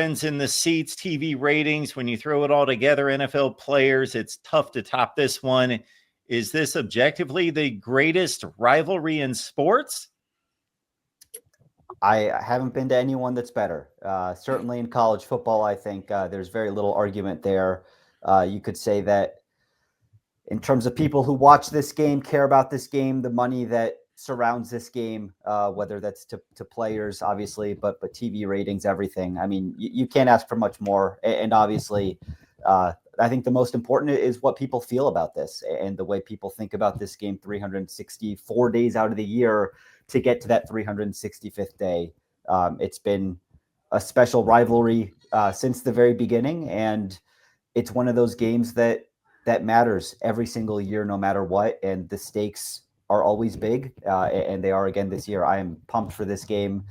trends in the seats, TV ratings, when you throw it all together, NFL players, it's tough to top this one. Is this objectively the greatest rivalry in sports? I haven't been to anyone that's better. Certainly in college football, I think there's very little argument there. You could say that in terms of people who watch this game, care about this game, the money that surrounds this game, whether that's to players, obviously, but TV ratings, everything. I mean, you can't ask for much more. And obviously, I think the most important is what people feel about this and the way people think about this game 364 days out of the year to get to that 365th day. It's been a special rivalry since the very beginning. And it's one of those games that matters every single year, no matter what. And the stakes are always big, and they are again this year. I am pumped for this game.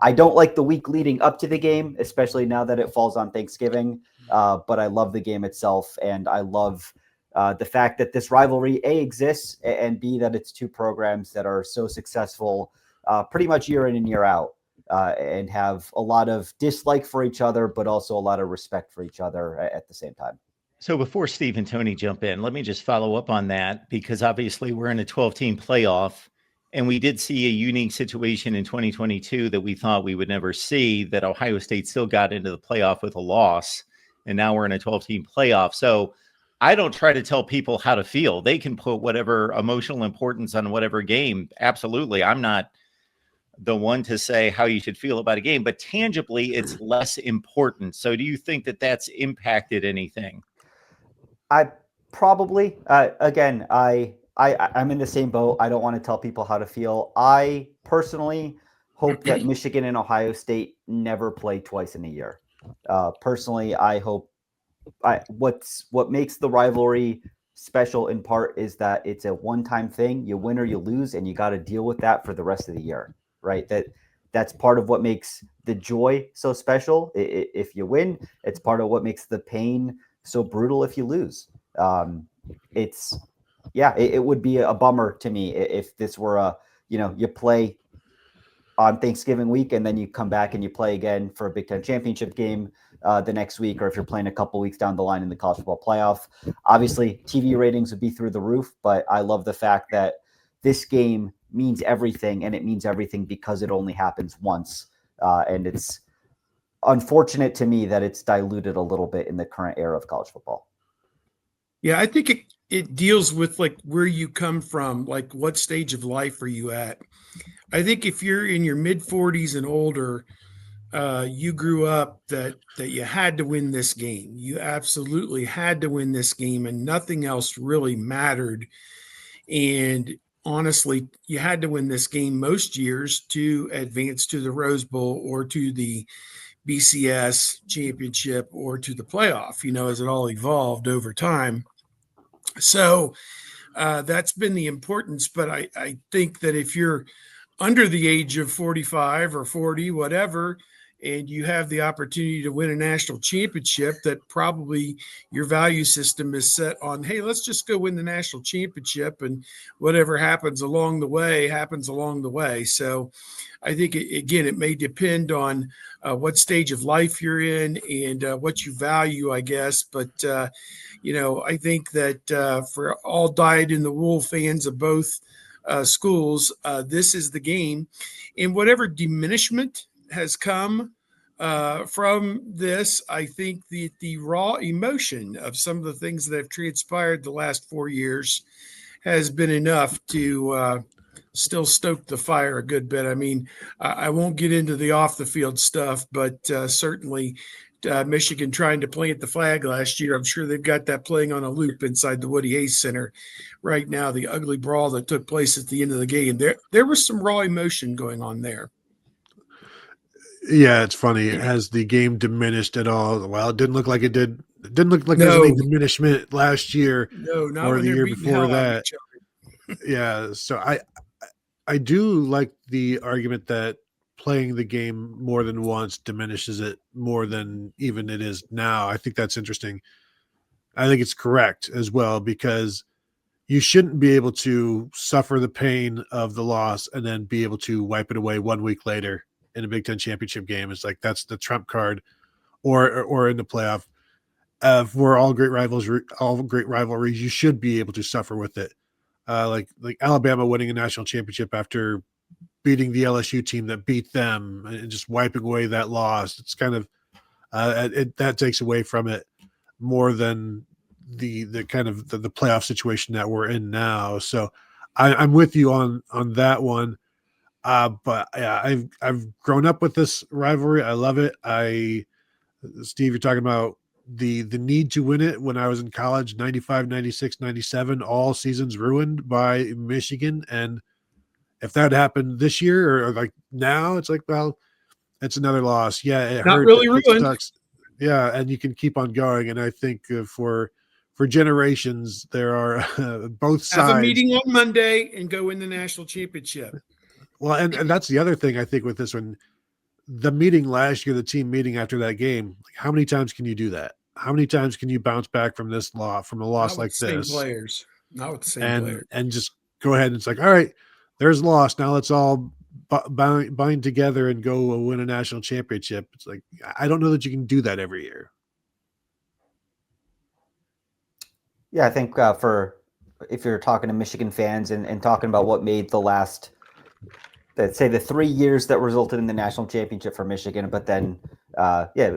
I don't like the week leading up to the game, especially now that it falls on Thanksgiving. But I love the game itself, and I love the fact that this rivalry A exists, and B that it's two programs that are so successful pretty much year in and year out, and have a lot of dislike for each other, but also a lot of respect for each other at the same time. So before Steve and Tony jump in, let me just follow up on that, because obviously we're in a 12-team playoff, and we did see a unique situation in 2022 that we thought we would never see, that Ohio State still got into the playoff with a loss, and now we're in a 12-team playoff. So I don't try to tell people how to feel. They can put whatever emotional importance on whatever game. Absolutely. I'm not the one to say how you should feel about a game, but tangibly it's less important. So do you think that that's impacted anything? I probably, again, I'm in the same boat. I don't want to tell people how to feel. I personally hope that Michigan and Ohio State never play twice in a year. Personally, I hope what makes the rivalry special in part is that it's a one-time thing. You win or you lose, and you got to deal with that for the rest of the year, right? That's part of what makes the joy so special. If you win, it's part of what makes the pain so brutal if you lose. It would be a bummer to me if this were you play on Thanksgiving week and then you come back and you play again for a Big Ten championship game the next week, or if you're playing a couple weeks down the line in the college football playoff. Obviously, TV ratings would be through the roof, but I love the fact that this game means everything, and it means everything because it only happens once. And it's unfortunate to me that it's diluted a little bit in the current era of college football. Yeah, I think it deals with like where you come from, like what stage of life are you at? I think if you're in your mid 40s and older, you grew up that you had to win this game. You absolutely had to win this game, and nothing else really mattered. And honestly, you had to win this game most years to advance to the Rose Bowl or to the BCS championship or to the playoff, as it all evolved over time. So that's been the importance. But I think that if you're under the age of 45 or 40, whatever, and you have the opportunity to win a national championship, that probably your value system is set on, hey, let's just go win the national championship, and whatever happens along the way happens along the way. So I think, again, it may depend on what stage of life you're in and what you value, I guess. But, I think that for all dyed-in-the-wool fans of both schools, this is the game. And whatever diminishment has come from this, I think the raw emotion of some of the things that have transpired the last 4 years has been enough to still stoke the fire a good bit. I mean, I won't get into the off the field stuff, but certainly Michigan trying to plant the flag last year, I'm sure they've got that playing on a loop inside the Woody Hayes Center right now. The ugly brawl that took place at the end of the game, there was some raw emotion going on there. Yeah, it's funny. Has the game diminished at all? Well, it didn't look like it did. It didn't look like there was any diminishment last year or the year before that. Yeah, so I do like the argument that playing the game more than once diminishes it more than even it is now. I think that's interesting. I think it's correct as well, because you shouldn't be able to suffer the pain of the loss and then be able to wipe it away 1 week later in a Big Ten championship game. It's like that's the trump card or in the playoff. For all great rivalries, you should be able to suffer with it. Like Alabama winning a national championship after beating the LSU team that beat them and just wiping away that loss. It's kind of that takes away from it more than the kind of the playoff situation that we're in now. So I'm with you on that one. But yeah, I've grown up with this rivalry. I love it. Steve, you're talking about the need to win it. When I was in college, 95, 96, 97, all seasons ruined by Michigan. And if that happened this year or like now, it's like, well, it's another loss. Yeah, it not hurt. really It ruined. sucks. Yeah, and you can keep on going. And I think for generations, there are both sides. Have a meeting on Monday and go win the national championship. Well, and that's the other thing I think with this one. The meeting last year, the team meeting after that game, like how many times can you do that? How many times can you bounce back from this from a loss like this? Players, not with the same players, and just go ahead and it's like, all right, there's a loss. Now let's all bind together and go win a national championship. It's like I don't know that you can do that every year. Yeah, I think if you're talking to Michigan fans and talking about what made the last, let's say the 3 years that resulted in the national championship for Michigan, but then,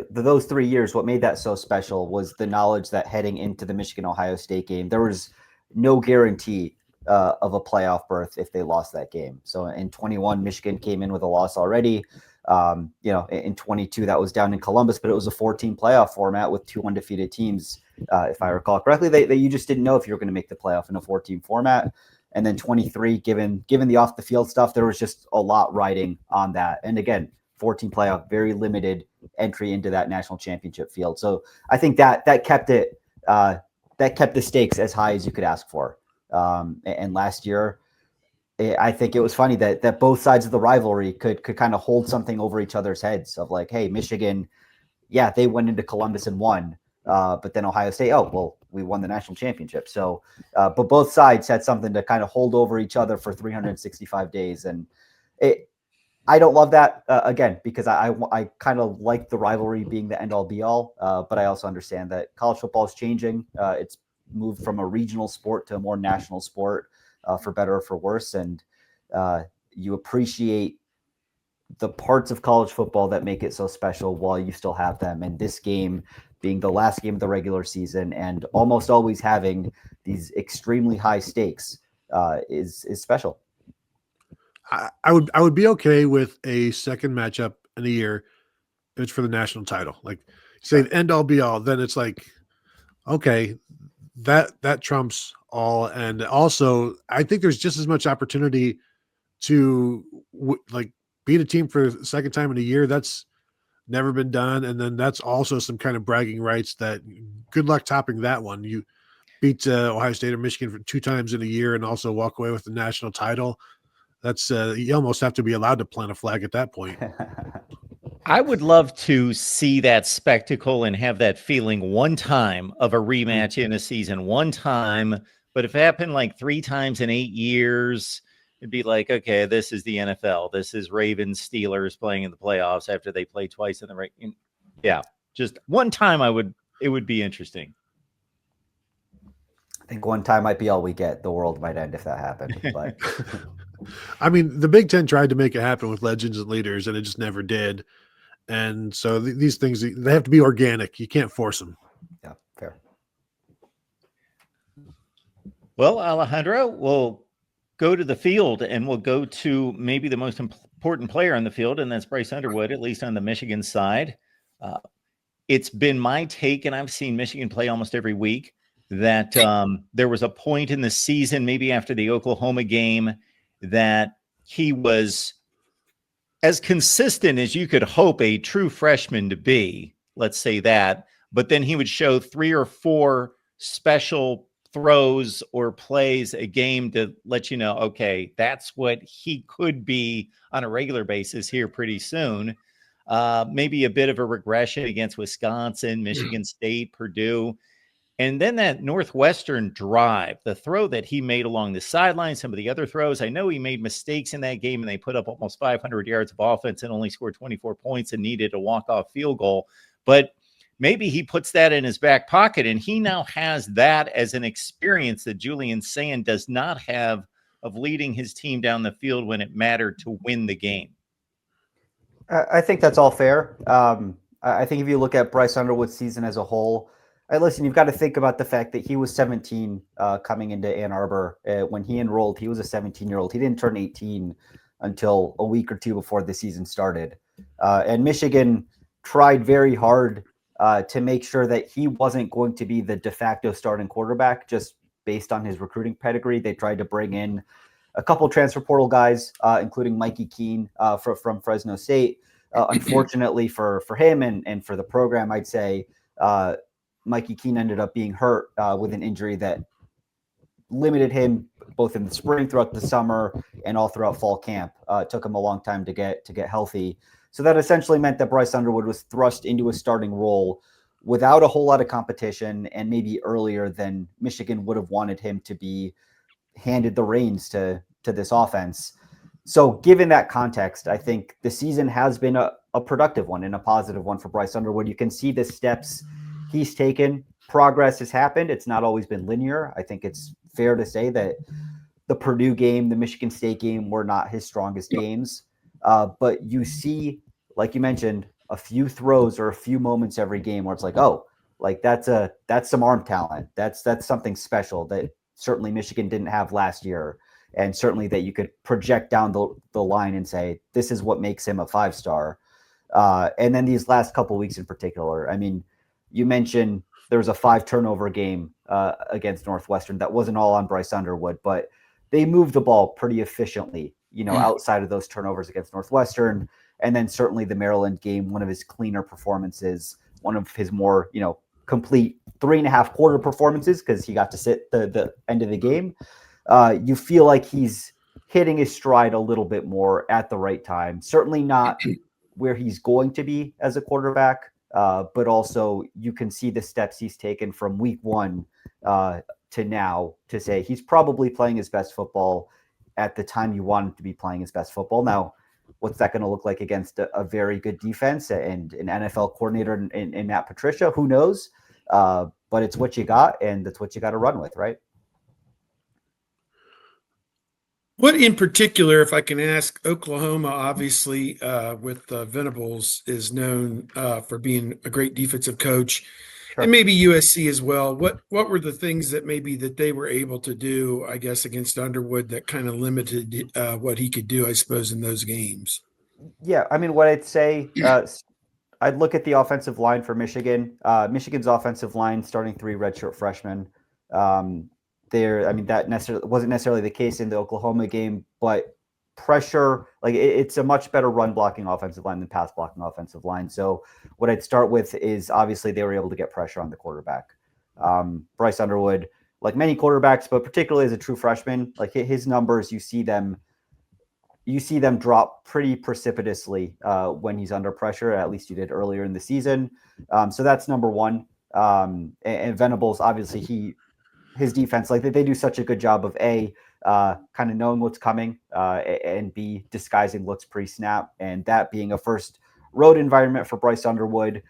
those 3 years, what made that so special was the knowledge that heading into the Michigan-Ohio State game, there was no guarantee of a playoff berth if they lost that game. So in 21, Michigan came in with a loss already. In 22, that was down in Columbus, but it was a 14 playoff format with 2 undefeated teams. If I recall correctly, you just didn't know if you were going to make the playoff in a 14 format. And then 23, given the off the field stuff, there was just a lot riding on that. And again, 14 playoff, very limited entry into that national championship field. So I think that kept the stakes as high as you could ask for. And last year, I think it was funny that both sides of the rivalry could kind of hold something over each other's heads of like, hey, Michigan, yeah, they went into Columbus and won. But then Ohio State, we won the national championship. So, but both sides had something to kind of hold over each other for 365 days. And I don't love that, again, because I kind of like the rivalry being the end all be all. But I also understand that college football is changing. It's moved from a regional sport to a more national sport, for better or for worse. And you appreciate the parts of college football that make it so special while you still have them. And this game being the last game of the regular season and almost always having these extremely high stakes is special. I would be okay with a second matchup in a year if it's for the national title. Like say the end all be all, then it's like, okay, that trumps all. And also I think there's just as much opportunity to beat a team for the second time in a year. That's never been done. And then that's also some kind of bragging rights that good luck topping that one. You beat Ohio State or Michigan for 2 times in a year and also walk away with the national title. That's you almost have to be allowed to plant a flag at that point. I would love to see that spectacle and have that feeling one time of a rematch in a season, one time. But if it happened like 3 times in 8 years, it'd be like, okay, this is the NFL. This is Ravens, Steelers playing in the playoffs after they play twice in the yeah, just one time it would be interesting. I think one time might be all we get. The world might end if that happened. But I mean, the Big Ten tried to make it happen with legends and leaders, and it just never did. And so these things, they have to be organic. You can't force them. Yeah, fair. Well, Alejandro, we'll go to the field and we'll go to maybe the most important player on the field, and that's Bryce Underwood, at least on the Michigan side. It's been my take, and I've seen Michigan play almost every week, that there was a point in the season, maybe after the Oklahoma game, that he was as consistent as you could hope a true freshman to be, let's say that, but then he would show 3 or 4 special throws or plays a game to let you know, okay, that's what he could be on a regular basis here pretty soon. Maybe a bit of a regression against Wisconsin, Michigan State, Purdue. And then that Northwestern drive, the throw that he made along the sideline, some of the other throws, I know he made mistakes in that game and they put up almost 500 yards of offense and only scored 24 points and needed a walk-off field goal. But maybe he puts that in his back pocket, and he now has that as an experience that Julian Sand does not have of leading his team down the field when it mattered to win the game. I think that's all fair. I think if you look at Bryce Underwood's season as a whole, listen, you've got to think about the fact that he was 17 coming into Ann Arbor. When he enrolled, he was a 17-year-old. He didn't turn 18 until a week or two before the season started. And Michigan tried very hard to make sure that he wasn't going to be the de facto starting quarterback just based on his recruiting pedigree. They tried to bring in a couple transfer portal guys, including Mikey Keene from Fresno State. Unfortunately for him and for the program, I'd say Mikey Keene ended up being hurt with an injury that limited him both in the spring, throughout the summer, and all throughout fall camp. It took him a long time to get healthy. So that essentially meant that Bryce Underwood was thrust into a starting role without a whole lot of competition, and maybe earlier than Michigan would have wanted him to be handed the reins to this offense. So given that context, I think the season has been a productive one and a positive one for Bryce Underwood. You can see the steps he's taken. Progress has happened. It's not always been linear. I think it's fair to say that the Purdue game, the Michigan State game were not his strongest games. But you see, like you mentioned, a few throws or a few moments every game where it's like, oh, like that's some arm talent. That's something special that certainly Michigan didn't have last year. And certainly that you could project down the line and say, this is what makes him a 5-star. And then these last couple of weeks in particular, I mean, you mentioned there was a 5-turnover game against Northwestern. That wasn't all on Bryce Underwood, but they moved the ball pretty efficiently, outside of those turnovers against Northwestern. And then certainly the Maryland game, one of his cleaner performances, one of his more, complete 3.5 quarter performances, because he got to sit the end of the game. You feel like he's hitting his stride a little bit more at the right time. Certainly not where he's going to be as a quarterback, but also you can see the steps he's taken from week one to now to say he's probably playing his best football at the time you want him to be playing his best football. Now, what's that going to look like against a very good defense and an NFL coordinator in Matt Patricia? Who knows? But it's what you got, and that's what you got to run with, right? What in particular, if I can ask, Oklahoma, obviously, with Venables, is known for being a great defensive coach, sure, and maybe USC as well. What were the things that maybe that they were able to do, I guess, against Underwood that kind of limited what he could do, I suppose, in those games? Yeah, I mean, what I'd say, I'd look at the offensive line for Michigan. Michigan's offensive line, starting 3 redshirt freshmen. That wasn't necessarily the case in the Oklahoma game, but pressure, it's a much better run blocking offensive line than pass blocking offensive line. So what I'd start with is obviously they were able to get pressure on the quarterback. Bryce Underwood, like many quarterbacks, but particularly as a true freshman, like his numbers, you see them drop pretty precipitously when he's under pressure. At least you did earlier in the season. So that's number one. And Venables, obviously his defense, like they do such a good job of kind of knowing what's coming, and B, disguising looks pre-snap, and that being a first road environment for Bryce Underwood.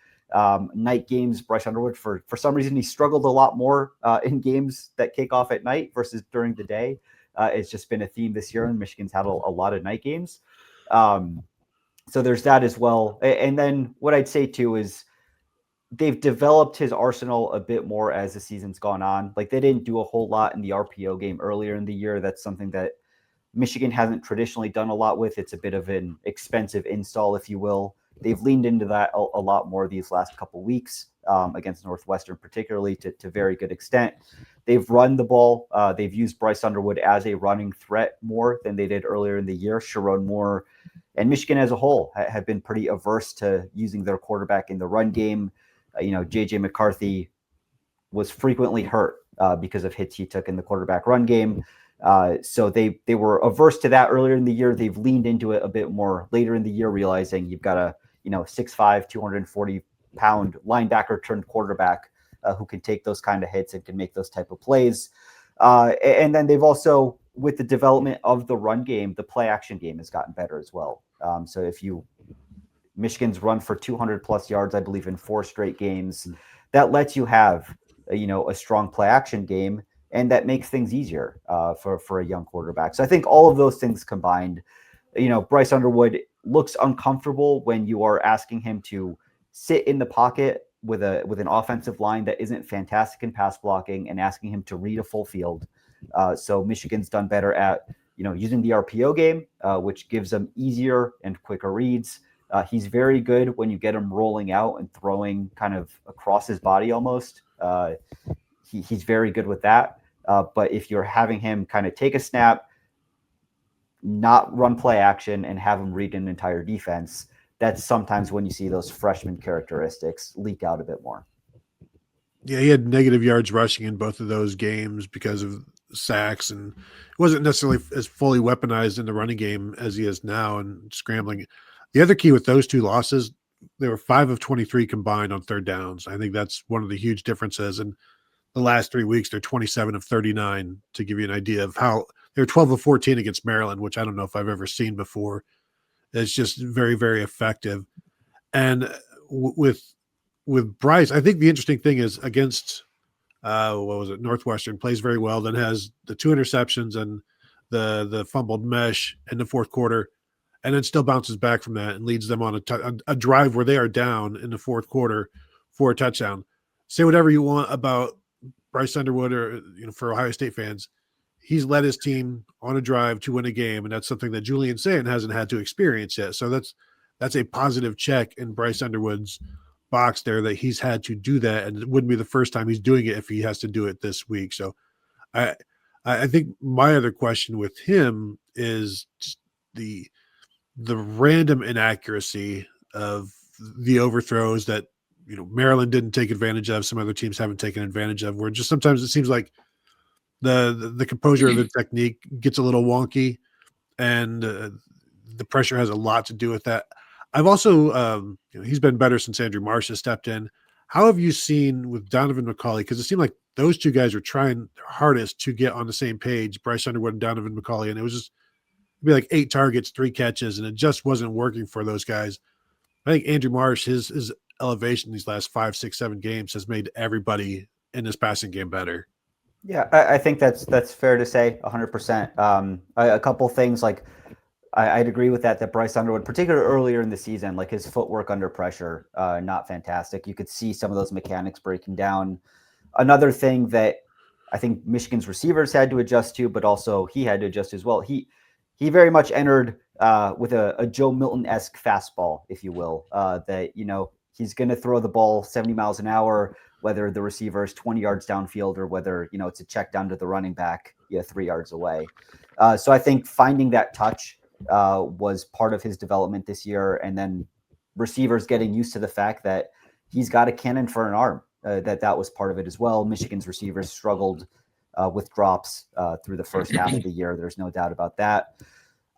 Night games, Bryce Underwood, for some reason, he struggled a lot more in games that kick off at night versus during the day. It's just been a theme this year, and Michigan's had a lot of night games. So there's that as well. And then what I'd say too is they've developed his arsenal a bit more as the season's gone on. Like they didn't do a whole lot in the RPO game earlier in the year. That's something that Michigan hasn't traditionally done a lot with. It's a bit of an expensive install, if you will. They've leaned into that a lot more these last couple weeks against Northwestern, particularly to very good extent. They've run the ball. They've used Bryce Underwood as a running threat more than they did earlier in the year. Sharon Moore and Michigan as a whole have been pretty averse to using their quarterback in the run game. JJ McCarthy was frequently hurt because of hits he took in the quarterback run game. So they were averse to that earlier in the year. They've leaned into it a bit more later in the year, realizing you've got a 6'5", 240-pound linebacker turned quarterback who can take those kind of hits and can make those type of plays. And then they've also, with the development of the run game, the play action game has gotten better as well. So if you Michigan's run for 200 plus yards, I believe, in 4 straight games. That lets you have, a strong play action game, and that makes things easier for a young quarterback. So I think all of those things combined, Bryce Underwood looks uncomfortable when you are asking him to sit in the pocket with an offensive line that isn't fantastic in pass blocking and asking him to read a full field. So Michigan's done better at, using the RPO game, which gives them easier and quicker reads. He's very good when you get him rolling out and throwing kind of across his body almost. He's very good with that. But if you're having him kind of take a snap, not run play action, and have him read an entire defense, that's sometimes when you see those freshman characteristics leak out a bit more. Yeah, he had negative yards rushing in both of those games because of sacks, and it wasn't necessarily as fully weaponized in the running game as he is now and scrambling. The other key with those 2 losses, they were 5 of 23 combined on third downs. I think that's one of the huge differences. And the last 3 weeks, they're 27 of 39, to give you an idea of how they're 12 of 14 against Maryland, which I don't know if I've ever seen before. It's just very, very effective. And with Bryce, I think the interesting thing is against Northwestern, plays very well, then has the 2 interceptions and the fumbled mesh in the fourth quarter, and then still bounces back from that and leads them on a drive where they are down in the fourth quarter for a touchdown. Say whatever you want about Bryce Underwood, or for Ohio State fans, he's led his team on a drive to win a game, and that's something that Julian Sayin hasn't had to experience yet. So that's a positive check in Bryce Underwood's box there, that he's had to do that, and it wouldn't be the first time he's doing it if he has to do it this week. So I think my other question with him is just the random inaccuracy of the overthrows that Maryland didn't take advantage of, some other teams haven't taken advantage of, where just sometimes it seems like the composure of the technique gets a little wonky, and the pressure has a lot to do with that. I've also, he's been better since Andrew Marsh has stepped in. How have you seen with Donovan McCauley? Because it seemed like those 2 guys were trying their hardest to get on the same page, Bryce Underwood and Donovan McCauley, and it was just be like 8 targets, 3 catches, and it just wasn't working for those guys. I think Andrew Marsh, his elevation these last 5, 6, 7 games has made everybody in this passing game better. Yeah, I think that's fair to say, 100%. A couple things, like I'd agree with that Bryce Underwood, particularly earlier in the season, like his footwork under pressure, not fantastic. You could see some of those mechanics breaking down. Another thing that I think Michigan's receivers had to adjust to, but also he had to adjust as well. He very much entered with a Joe Milton-esque fastball, if you will, that, he's going to throw the ball 70 miles an hour, whether the receiver is 20 yards downfield or whether, it's a check down to the running back 3 yards away. So I think finding that touch was part of his development this year. And then receivers getting used to the fact that he's got a cannon for an arm, that was part of it as well. Michigan's receivers struggled with drops through the first half of the year. There's no doubt about that.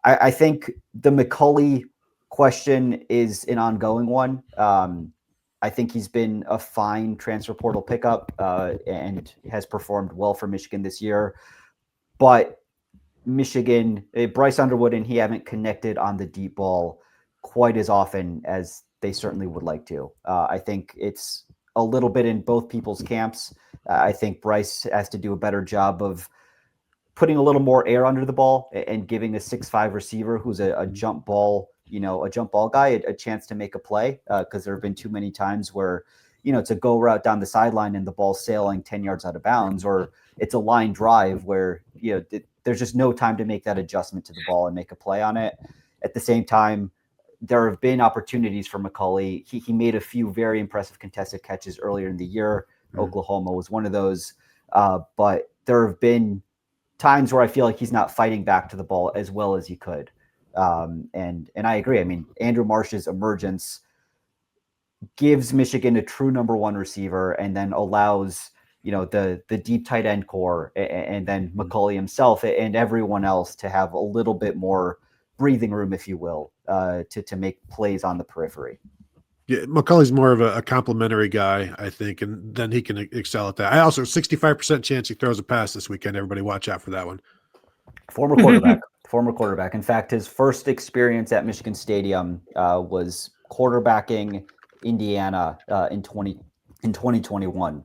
I think the McCauley question is an ongoing one. I think he's been a fine transfer portal pickup and has performed well for Michigan this year. But Michigan, Bryce Underwood and he haven't connected on the deep ball quite as often as they certainly would like to. I think it's a little bit in both people's camps. I think Bryce has to do a better job of putting a little more air under the ball and giving a 6'5" receiver who's a jump ball, a jump ball guy a chance to make a play. Because there have been too many times where, it's a go route down the sideline and the ball's sailing 10 yards out of bounds, or it's a line drive where, there's just no time to make that adjustment to the ball and make a play on it. At the same time, there have been opportunities for McCauley. He made a few very impressive contested catches earlier in the year. Oklahoma was one of those. But there have been times where I feel like he's not fighting back to the ball as well as he could. And I agree. I mean, Andrew Marsh's emergence gives Michigan a true number 1 receiver, and then allows, the deep tight end core and then McCauley himself and everyone else to have a little bit more breathing room, if you will, to make plays on the periphery. Yeah, McCauley's more of a complimentary guy, I think, and then he can excel at that. I also 65% chance he throws a pass this weekend. Everybody watch out for that one. Former quarterback. In fact, his first experience at Michigan Stadium was quarterbacking Indiana in 2021,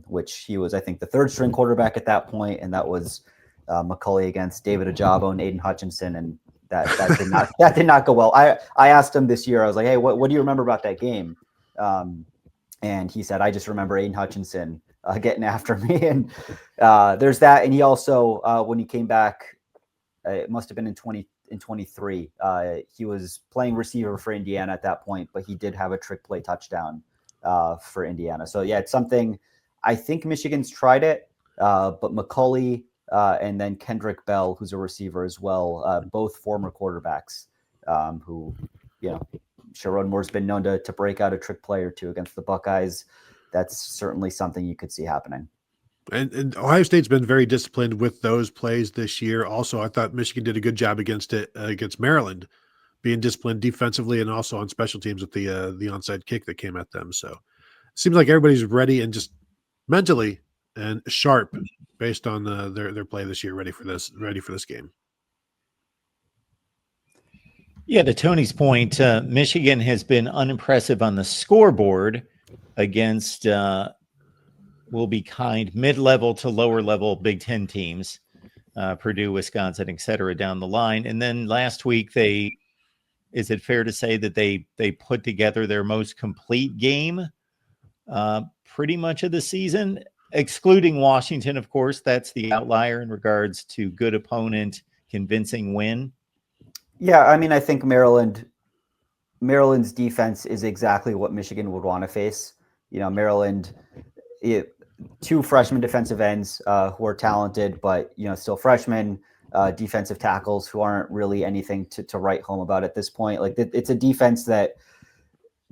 which he was, I think, the third string quarterback at that point, and that was McCulley against David Ojabo and Aiden Hutchinson, and that did not go well. I asked him this year, I was like, hey, what do you remember about that game? And he said, I just remember Aiden Hutchinson getting after me. And there's that. And he also, when he came back, it must have been in 23, he was playing receiver for Indiana at that point, but he did have a trick play touchdown for Indiana. So yeah, it's something, I think Michigan's tried it, but McCulley and then Kendrick Bell, who's a receiver as well, both former quarterbacks who, Sherrod Moore's been known to break out a trick play or two against the Buckeyes. That's certainly something you could see happening. And Ohio State's been very disciplined with those plays this year. Also, I thought Michigan did a good job against Maryland, being disciplined defensively and also on special teams with the onside kick that came at them. So it seems like everybody's ready and just mentally and sharp based on their play this year, ready for this game. Yeah, to Tony's point, Michigan has been unimpressive on the scoreboard against, will be kind, mid-level to lower-level Big Ten teams, Purdue, Wisconsin, et cetera, down the line. And then last week, is it fair to say that they put together their most complete game pretty much of the season, excluding Washington, of course. That's the outlier in regards to good opponent, convincing win. Yeah, I mean, I think Maryland's defense is exactly what Michigan would want to face. Maryland, two freshman defensive ends who are talented, but still freshmen, defensive tackles who aren't really anything to write home about at this point. Like it's a defense that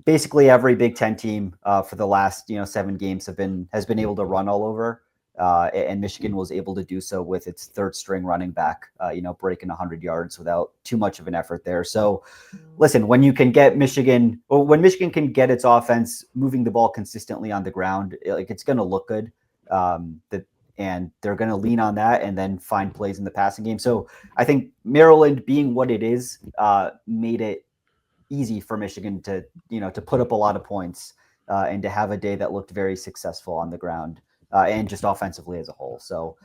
basically every Big Ten team for the last 7 games has been able to run all over. And Michigan was able to do so with its third string running back, breaking 100 yards without too much of an effort there. So listen, when Michigan can get its offense moving the ball consistently on the ground, it's going to look good. And they're going to lean on that and then find plays in the passing game. So I think Maryland being what it is made it easy for Michigan to put up a lot of points and to have a day that looked very successful on the ground. And just offensively as a whole. So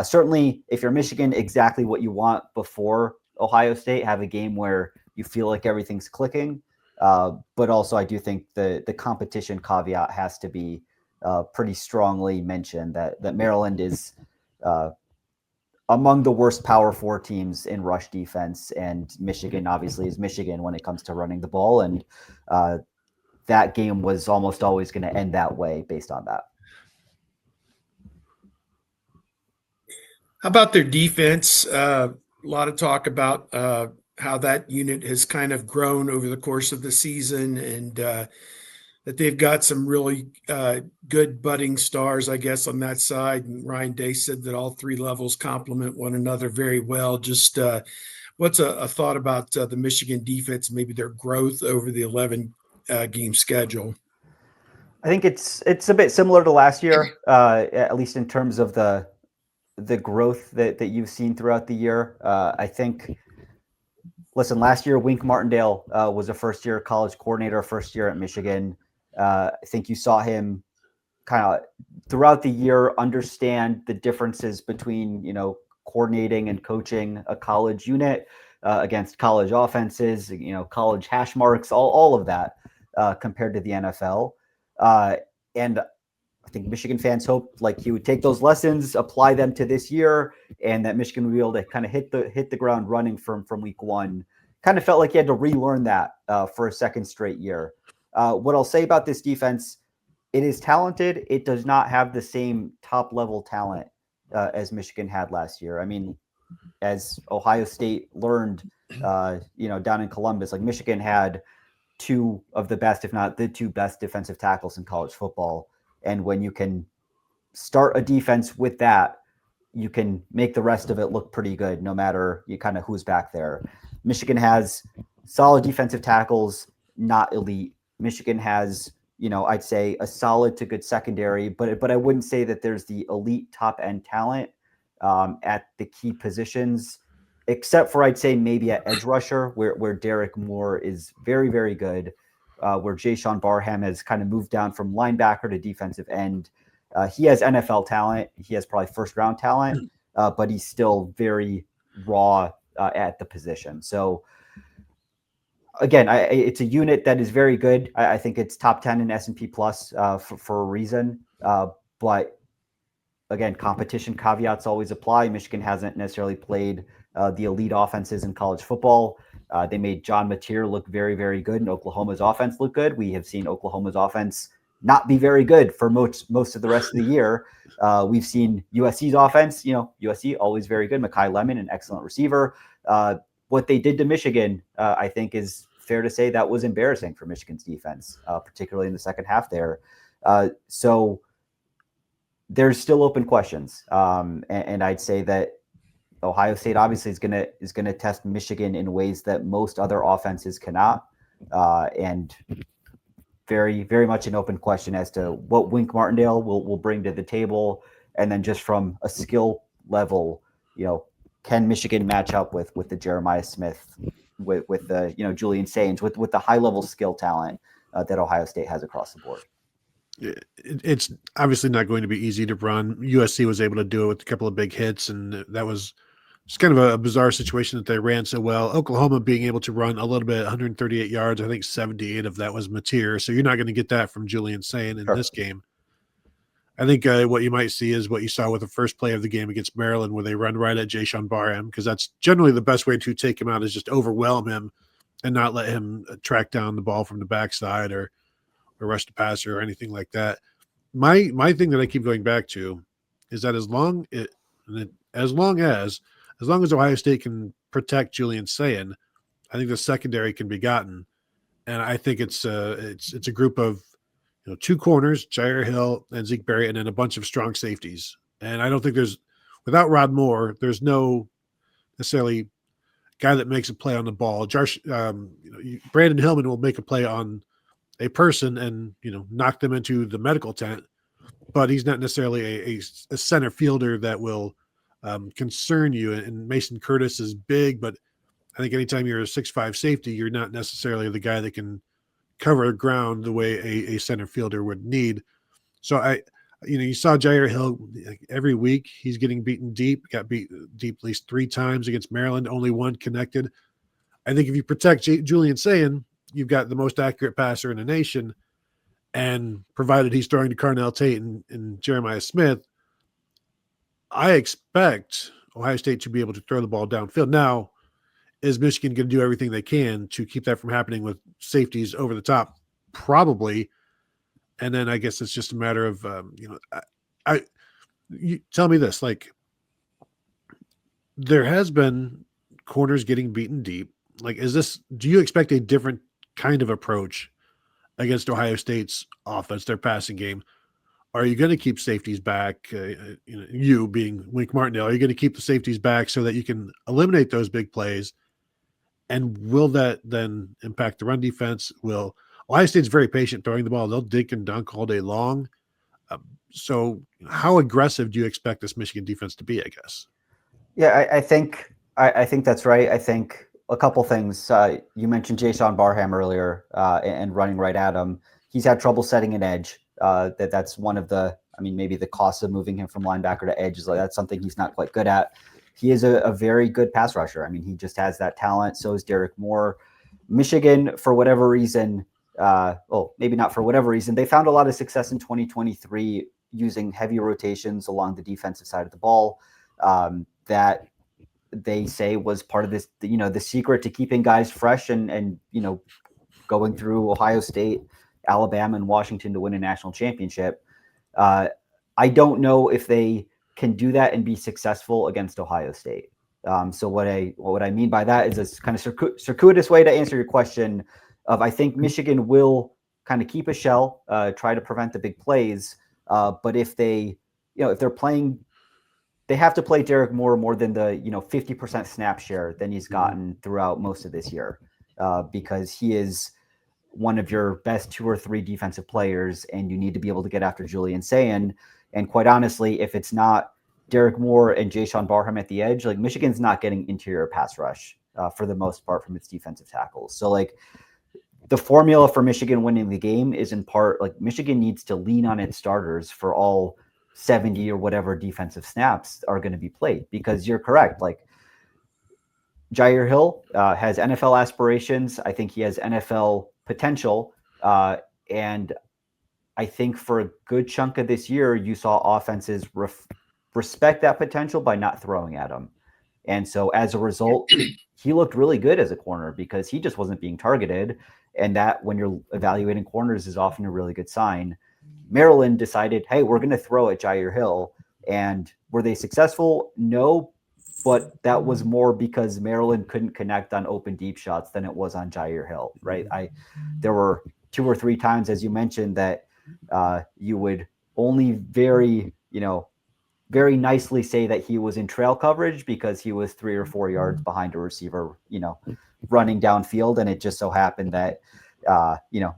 certainly if you're Michigan, exactly what you want before Ohio State, have a game where you feel like everything's clicking. But also I do think the competition caveat has to be pretty strongly mentioned that Maryland is among the worst Power 4 teams in rush defense. And Michigan obviously is Michigan when it comes to running the ball. And that game was almost always going to end that way based on that. How about their defense? A lot of talk about how that unit has kind of grown over the course of the season and that they've got some really good budding stars, I guess, on that side. And Ryan Day said that all 3 levels complement one another very well. Just what's a thought about the Michigan defense, maybe their growth over the 11 game schedule? I think it's a bit similar to last year, at least in terms of the growth that you've seen throughout the year. I think, listen, last year, Wink Martindale was a first-year college coordinator, first year at Michigan. I think you saw him kind of throughout the year understand the differences between, coordinating and coaching a college unit against college offenses, college hash marks, all of that compared to the NFL. And I think Michigan fans hoped like he would take those lessons, apply them to this year, and that Michigan would be able to kind of hit the ground running from week 1. Kind of felt like he had to relearn that for a second straight year. What I'll say about this defense, it is talented. It does not have the same top level talent as Michigan had last year. I mean, as Ohio State learned, down in Columbus, like Michigan had 2 of the best, if not the 2 best defensive tackles in college football. And when you can start a defense with that, you can make the rest of it look pretty good, no matter kind of who's back there. Michigan has solid defensive tackles, not elite. Michigan has, I'd say a solid to good secondary, but I wouldn't say that there's the elite top end talent at the key positions. except for I'd say maybe at edge rusher where Derek Moore is very, very good, where Jason Barham has kind of moved down from linebacker to defensive end. He has NFL talent. He has probably first-round talent, but he's still very raw at the position. So again, it's a unit that is very good. I think it's top 10 in S&P Plus for a reason. But again, competition caveats always apply. Michigan hasn't necessarily played the elite offenses in college football. They made John Mateer look very, very good, and Oklahoma's offense look good. We have seen Oklahoma's offense not be very good for most of the rest of the year. We've seen USC's offense, USC always very good. Mekhi Lemon, an excellent receiver. What they did to Michigan, I think is fair to say that was embarrassing for Michigan's defense, particularly in the second half there. So there's still open questions. And I'd say that Ohio State obviously is going to test Michigan in ways that most other offenses cannot. And very, very much an open question as to what Wink Martindale will bring to the table. And then just from a skill level, can Michigan match up with the Jeremiah Smith, with the Julian Sains, with the high level skill talent that Ohio State has across the board? It's obviously not going to be easy to run. USC was able to do it with a couple of big hits, and that was just kind of a bizarre situation that they ran so well. Oklahoma being able to run a little bit, 138 yards, I think 78 of that was Mateer, so you're not going to get that from Julian Sain in this game. I think what you might see is what you saw with the first play of the game against Maryland, where they run right at Jason Barham, because that's generally the best way to take him out, is just overwhelm him and not let him track down the ball from the backside or rush the passer or anything like that. My thing that I keep going back to is that as long as Ohio State can protect Julian Sayin, I think the secondary can be gotten. And I think it's a group of two corners, Jair Hill and Zeke Berry, and then a bunch of strong safeties. And I don't think without Rod Moore, there's no necessarily guy that makes a play on the ball. Brandon Hillman will make a play on a person and knock them into the medical tent, but he's not necessarily a center fielder that will concern you. And Mason Curtis is big, but I think anytime you're a 6'5" safety, you're not necessarily the guy that can cover ground the way a center fielder would need. So you saw Jair Hill every week. He's getting beaten deep, got beat deep at least 3 times against Maryland, only one connected. I think if you protect Julian Sayin, you've got the most accurate passer in the nation. And provided he's throwing to Carnell Tate and Jeremiah Smith, I expect Ohio State to be able to throw the ball downfield. Now, is Michigan going to do everything they can to keep that from happening with safeties over the top? Probably. And then I guess it's just a matter of, you tell me this, there has been corners getting beaten deep. Do you expect a different kind of approach against Ohio State's offense, their passing game? Are you going to keep safeties back? You being Wink Martindale, are you going to keep the safeties back so that you can eliminate those big plays? And will that then impact the run defense? Ohio State's very patient throwing the ball. They'll dink and dunk all day long. So how aggressive do you expect this Michigan defense to be, I guess? Yeah, I think that's right. I think a couple things. You mentioned Jason Barham earlier and running right at him. He's had trouble setting an edge. That's one of maybe the cost of moving him from linebacker to edge is that's something he's not quite good at. He is a very good pass rusher. He just has that talent. So is Derek Moore. Michigan, for whatever reason, maybe not for whatever reason, they found a lot of success in 2023 using heavy rotations along the defensive side of the ball. That they say was part of this, the secret to keeping guys fresh and going through Ohio State, Alabama, and Washington to win a national championship. I don't know if they can do that and be successful against Ohio State. So what I mean by that is this kind of circuitous way to answer your question of, I think Michigan will kind of keep a shell, try to prevent the big plays. But if if they're playing, they have to play Derek Moore more than the 50% snap share than he's gotten throughout most of this year, because he is one of your best 2 or 3 defensive players, and you need to be able to get after Julian Sayin. And quite honestly, if it's not Derek Moore and Jayshon Barham at the edge, like Michigan's not getting interior pass rush for the most part from its defensive tackles. So like the formula for Michigan winning the game is in part like Michigan needs to lean on its starters for all 70 or whatever defensive snaps are going to be played, because you're correct. Like Jair Hill has NFL aspirations. I think he has NFL potential. And I think for a good chunk of this year, you saw offenses respect that potential by not throwing at him. And so as a result, he looked really good as a corner because he just wasn't being targeted. And that, when you're evaluating corners, is often a really good sign. Maryland decided, hey, we're going to throw at Jair Hill. And were they successful? No, but that was more because Maryland couldn't connect on open deep shots than it was on Jair Hill, right? There were 2 or 3 times, as you mentioned, that you would only very nicely say that he was in trail coverage because he was 3 or 4 yards behind a receiver, running downfield. And it just so happened that,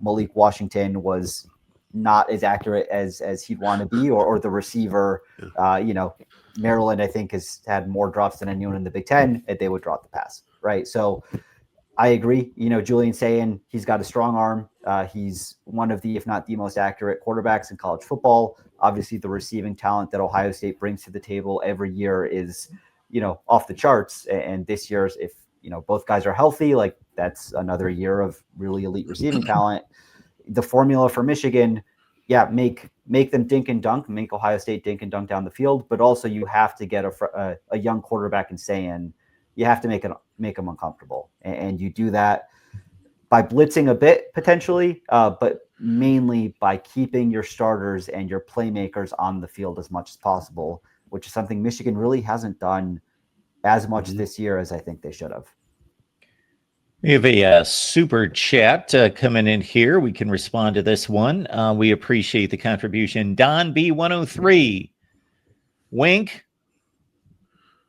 Malik Washington was not as accurate as he'd want to be, or the receiver, Maryland, I think, has had more drops than anyone in the Big Ten, and they would drop the pass, right? So I agree. Julian's saying he's got a strong arm. He's one of the, if not the most accurate quarterbacks in college football. Obviously, the receiving talent that Ohio State brings to the table every year is, off the charts. And this year's, if, both guys are healthy, like that's another year of really elite receiving talent. The formula for Michigan, make them dink and dunk, make Ohio State dink and dunk down the field, but also you have to get a young quarterback in saying, you have to make them uncomfortable. And you do that by blitzing a bit potentially, but mainly by keeping your starters and your playmakers on the field as much as possible, which is something Michigan really hasn't done as much this year as I think they should have. We have a super chat coming in here. We can respond to this one. We appreciate the contribution. Don B103. Wink.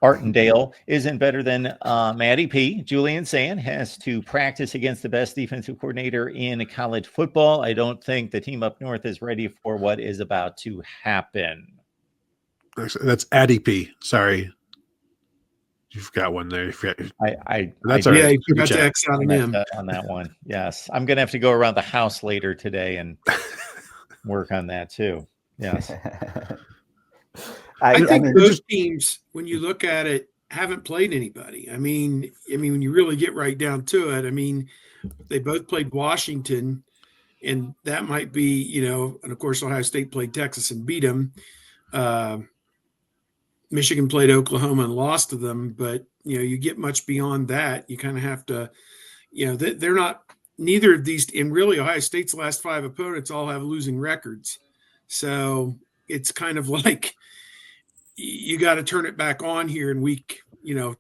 Artendale isn't better than Maddie P. Julian saying has to practice against the best defensive coordinator in college football. I don't think the team up north is ready for what is about to happen. That's Addie P. Sorry. You've got one there. That's all right. You forgot to X out on that one. Yes. I'm going to have to go around the house later today and work on that too. Yes. I think those teams, when you look at it, haven't played anybody. I mean, when you really get right down to it, they both played Washington, and that might be, and of course, Ohio State played Texas and beat them. Michigan played Oklahoma and lost to them, but, you get much beyond that. You kind of have to, they're not, neither of these, and really Ohio State's last 5 opponents all have losing records. So it's kind of like, you got to turn it back on here in week,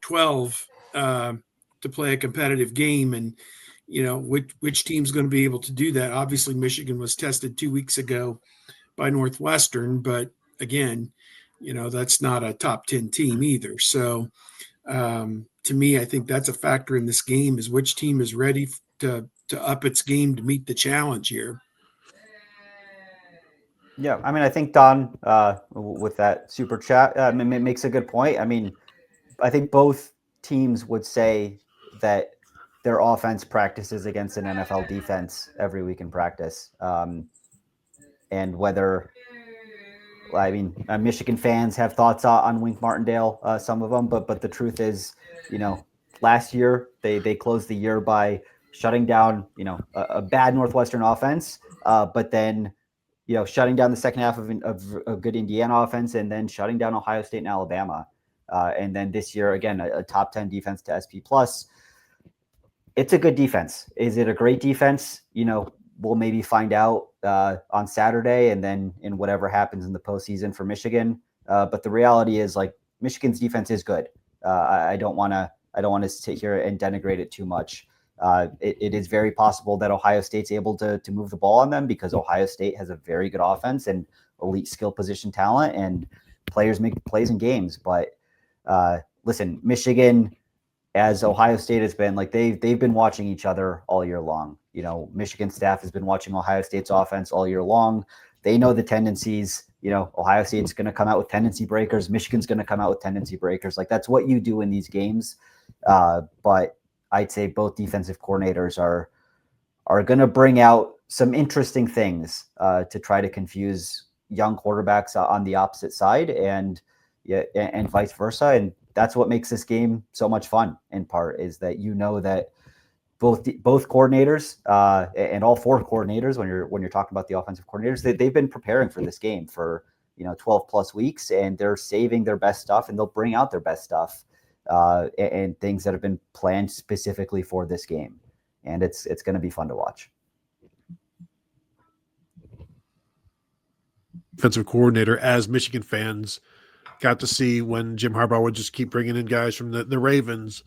12 to play a competitive game. And, which team's going to be able to do that? Obviously, Michigan was tested 2 weeks ago by Northwestern, but again, that's not a top 10 team either. So to me, I think that's a factor in this game, is which team is ready to up its game to meet the challenge here. Yeah, I think Don, with that super chat, makes a good point. I think both teams would say that their offense practices against an NFL defense every week in practice. And whether, Michigan fans have thoughts on Wink Martindale, some of them, but the truth is, last year they closed the year by shutting down, a bad Northwestern offense, but then, shutting down the second half of a good Indiana offense, and then shutting down Ohio State and Alabama. And then this year, again, a top 10 defense to SP+. It's a good defense. Is it a great defense? We'll maybe find out on Saturday, and then in whatever happens in the postseason for Michigan. But the reality is, Michigan's defense is good. I don't want to sit here and denigrate it too much. It is very possible that Ohio State's able to move the ball on them, because Ohio State has a very good offense and elite skill position talent, and players make plays in games. But listen, Michigan, as Ohio State has been, they've been watching each other all year long. Michigan staff has been watching Ohio State's offense all year long. they know the tendencies. Ohio State's going to come out with tendency breakers. Michigan's going to come out with tendency breakers. Like, that's what you do in these games. But I'd say both defensive coordinators are going to bring out some interesting things to try to confuse young quarterbacks on the opposite side, and vice versa. And that's what makes this game so much fun, in part, is that that both coordinators and all four coordinators, when you're talking about the offensive coordinators, they've been preparing for this game for 12 plus weeks, and they're saving their best stuff, and they'll bring out their best stuff and things that have been planned specifically for this game. And it's going to be fun to watch. Defensive coordinator, as Michigan fans got to see when Jim Harbaugh would just keep bringing in guys from the Ravens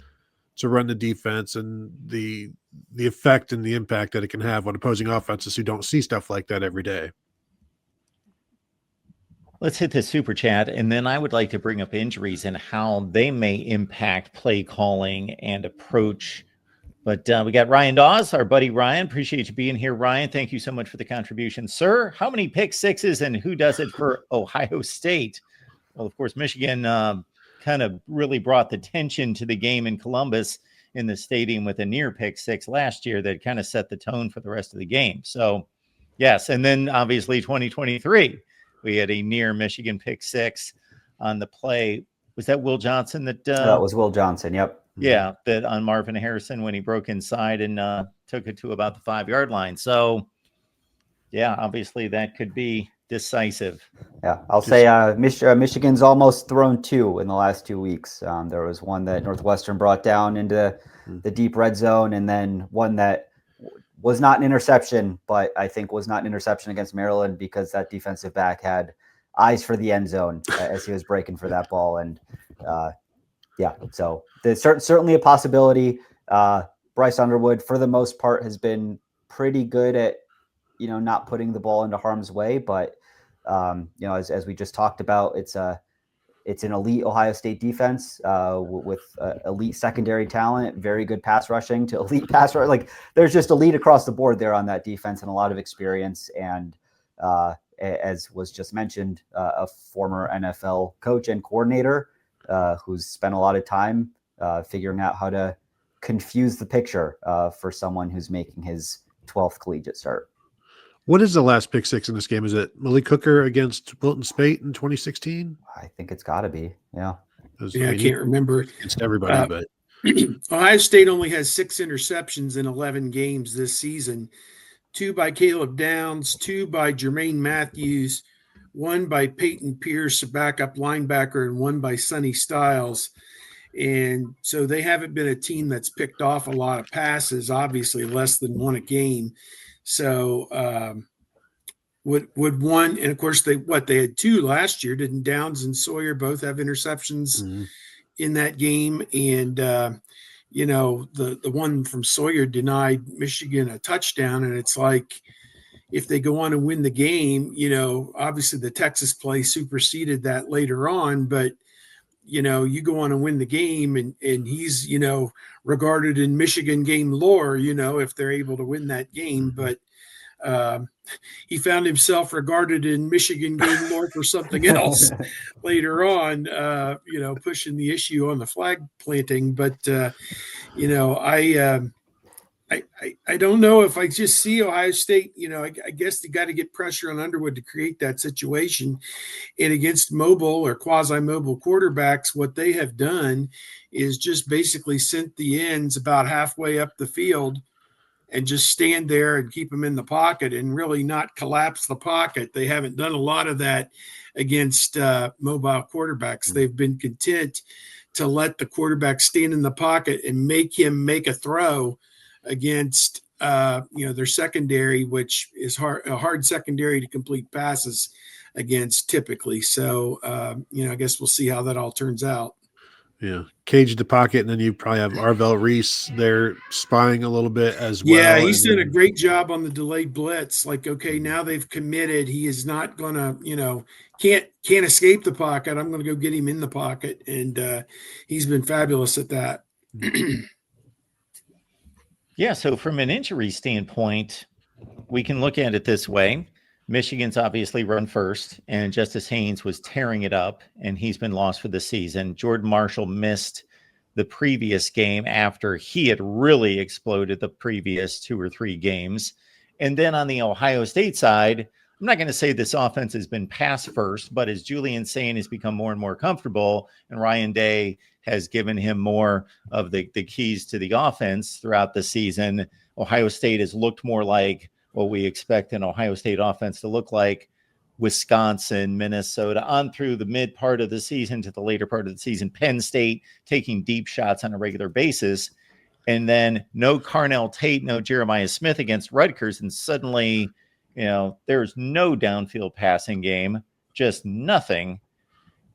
to run the defense, and the effect and the impact that it can have on opposing offenses who don't see stuff like that every day. Let's hit the super chat, and then I would like to bring up injuries and how they may impact play calling and approach. But we got Ryan Dawes, our buddy Ryan. Appreciate you being here, Ryan. Thank you so much for the contribution. Sir, how many pick sixes and who does it for Ohio State? Well, of course, Michigan kind of really brought the tension to the game in Columbus in the stadium with a near pick six last year that kind of set the tone for the rest of the game. So, yes. And then obviously 2023, we had a near Michigan pick six on the play. Was that Will Johnson? That was Will Johnson. Yep. Yeah, that on Marvin Harrison when he broke inside and took it to about the 5-yard line. So, yeah, obviously that could be decisive. Yeah, I'll say Michigan's almost thrown two in the last 2 weeks. There was one that Northwestern brought down into the deep red zone, and then one that was not an interception, but I think was not an interception against Maryland because that defensive back had eyes for the end zone as he was breaking for that ball. And yeah, so there's certainly a possibility. Bryce Underwood, for the most part, has been pretty good at, not putting the ball into harm's way. But, as we just talked about, it's an elite Ohio State defense with elite secondary talent, very good pass rushing to elite pass rush. Like, there's just elite across the board there on that defense and a lot of experience. And as was just mentioned, a former NFL coach and coordinator who's spent a lot of time figuring out how to confuse the picture for someone who's making his 12th collegiate start. What is the last pick six in this game? Is it Malik Hooker against Wilton Spate in 2016? I think it's got to be. Yeah. I can't remember. It's everybody, but Ohio State only has 6 interceptions in 11 games this season. 2 by Caleb Downs, 2 by Jermaine Matthews, 1 by Peyton Pierce, a backup linebacker, and 1 by Sonny Styles. And so they haven't been a team that's picked off a lot of passes, obviously less than 1 a game. So would one, and of course they had 2 last year. Didn't Downs and Sawyer both have interceptions in that game? And the one from Sawyer denied Michigan a touchdown, and it's like, if they go on and win the game, obviously the Texas play superseded that later on, but you go on and win the game, and he's, regarded in Michigan game lore, if they're able to win that game. But he found himself regarded in Michigan game lore for something else later on, pushing the issue on the flag planting. But, I don't know if I just see Ohio State, I guess you got to get pressure on Underwood to create that situation. And against mobile or quasi-mobile quarterbacks, what they have done is just basically sent the ends about halfway up the field and just stand there and keep them in the pocket and really not collapse the pocket. They haven't done a lot of that against mobile quarterbacks. They've been content to let the quarterback stand in the pocket and make him make a throw against their secondary, which is a hard secondary to complete passes against typically. So I guess we'll see how that all turns out. Yeah, cage the pocket, and then you probably have Arvell Reese there spying a little bit as well. Yeah, he's done a great job on the delayed blitz. Like, okay, now they've committed. He is not gonna, can't escape the pocket. I'm gonna go get him in the pocket, and he's been fabulous at that. Yeah, so from an injury standpoint, we can look at it this way. Michigan's obviously run first, and Justice Haynes was tearing it up, and he's been lost for the season. Jordan Marshall missed the previous game after he had really exploded the previous 2 or 3 games. And then on the Ohio State side, I'm not going to say this offense has been pass first, but as Julian Sain has become more and more comfortable, and Ryan Day has given him more of the keys to the offense throughout the season, Ohio State has looked more like what we expect an Ohio State offense to look like. Wisconsin, Minnesota, on through the mid part of the season to the later part of the season. Penn State taking deep shots on a regular basis. And then no Carnell Tate, no Jeremiah Smith against Rutgers. And suddenly, there's no downfield passing game, just nothing.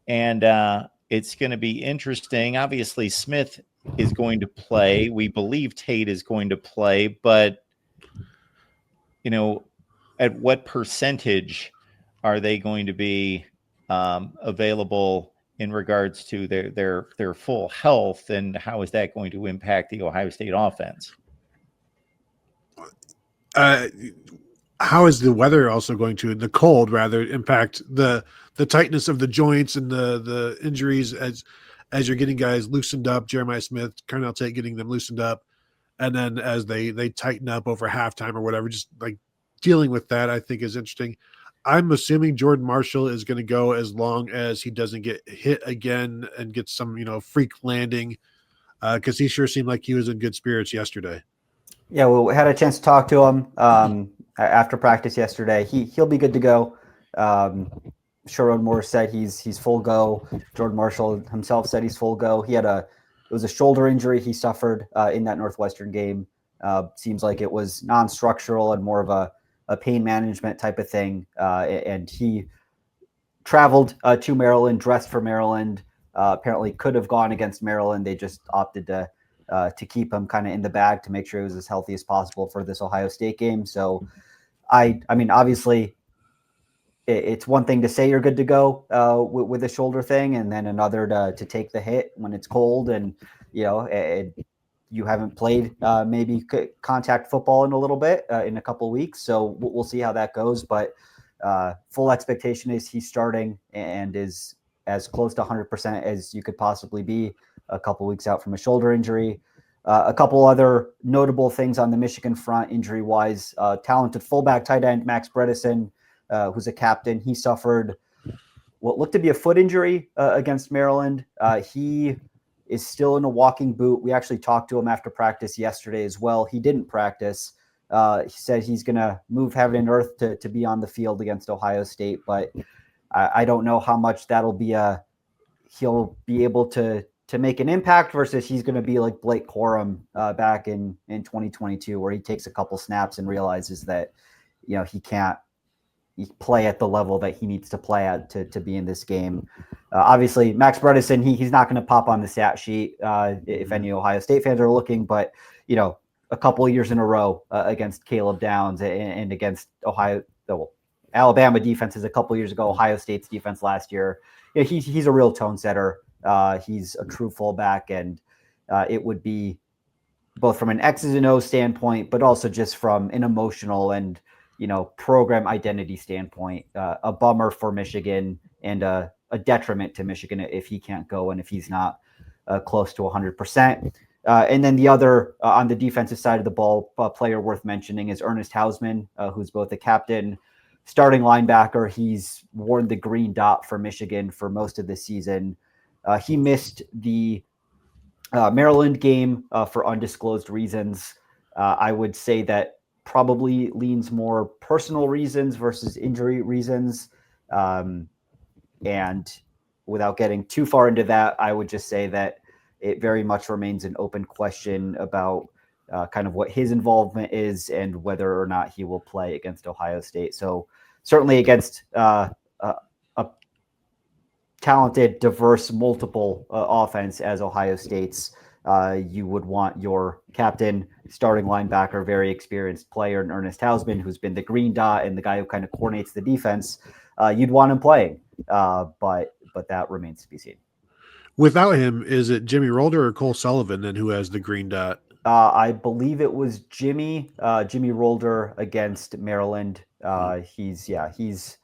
And it's going to be interesting. Obviously, Smith is going to play. We believe Tate is going to play, but at what percentage are they going to be available in regards to their full health, and how is that going to impact the Ohio State offense? How is the weather also going to, the cold rather, impact the tightness of the joints and the injuries as you're getting guys loosened up, Jeremiah Smith, Carnell Tate getting them loosened up, and then as they tighten up over halftime or whatever, just like dealing with that, I think is interesting. I'm assuming Jordan Marshall is going to go as long as he doesn't get hit again and get some, freak landing, because he sure seemed like he was in good spirits yesterday. Yeah, we had a chance to talk to him after practice yesterday. He'll be good to go. Sharon Moore said he's full go. Jordan Marshall himself said he's full go. It was a shoulder injury he suffered in that Northwestern game. Seems like it was non-structural and more of a pain management type of thing. And he traveled to Maryland, dressed for Maryland. Apparently could have gone against Maryland. They just opted to keep him kind of in the bag to make sure he was as healthy as possible for this Ohio State game. So I mean, obviously it's one thing to say you're good to go with a shoulder thing, and then another to take the hit when it's cold and, you haven't played maybe contact football in a little bit in a couple of weeks. So we'll see how that goes. But full expectation is he's starting and is as close to 100% as you could possibly be a couple of weeks out from a shoulder injury. A couple other notable things on the Michigan front injury-wise. Talented fullback tight end Max Bredesen, who's a captain. He suffered what looked to be a foot injury against Maryland. He is still in a walking boot. We actually talked to him after practice yesterday as well. He didn't practice. He said he's going to move heaven and earth to be on the field against Ohio State, but I don't know how much that'll be he'll be able to make an impact versus he's going to be like Blake Corum back in 2022, where he takes a couple snaps and realizes that, he can't play at the level that he needs to play at to be in this game. Obviously, Max Bredesen, he's not going to pop on the stat sheet if any Ohio State fans are looking, but, a couple of years in a row against Caleb Downs and against Alabama defenses a couple of years ago, Ohio State's defense last year. He's a real tone setter. He's a true fullback, and it would be both from an X's and O's standpoint, but also just from an emotional and, program identity standpoint, a bummer for Michigan and a detriment to Michigan if he can't go and if he's not close to 100%. And then the other on the defensive side of the ball, player worth mentioning is Ernest Hausman, who's both a captain, starting linebacker. He's worn the green dot for Michigan for most of the season. He missed the Maryland game for undisclosed reasons. I would say that probably leans more personal reasons versus injury reasons. And without getting too far into that, I would just say that it very much remains an open question about kind of what his involvement is and whether or not he will play against Ohio State. So certainly against a talented, diverse, multiple offense as Ohio State's, you would want your captain, starting linebacker, very experienced player in Ernest Hausman, who's been the green dot and the guy who kind of coordinates the defense. You'd want him playing, but that remains to be seen. Without him, is it Jimmy Rolder or Cole Sullivan then who has the green dot? I believe it was Jimmy Rolder against Maryland. He's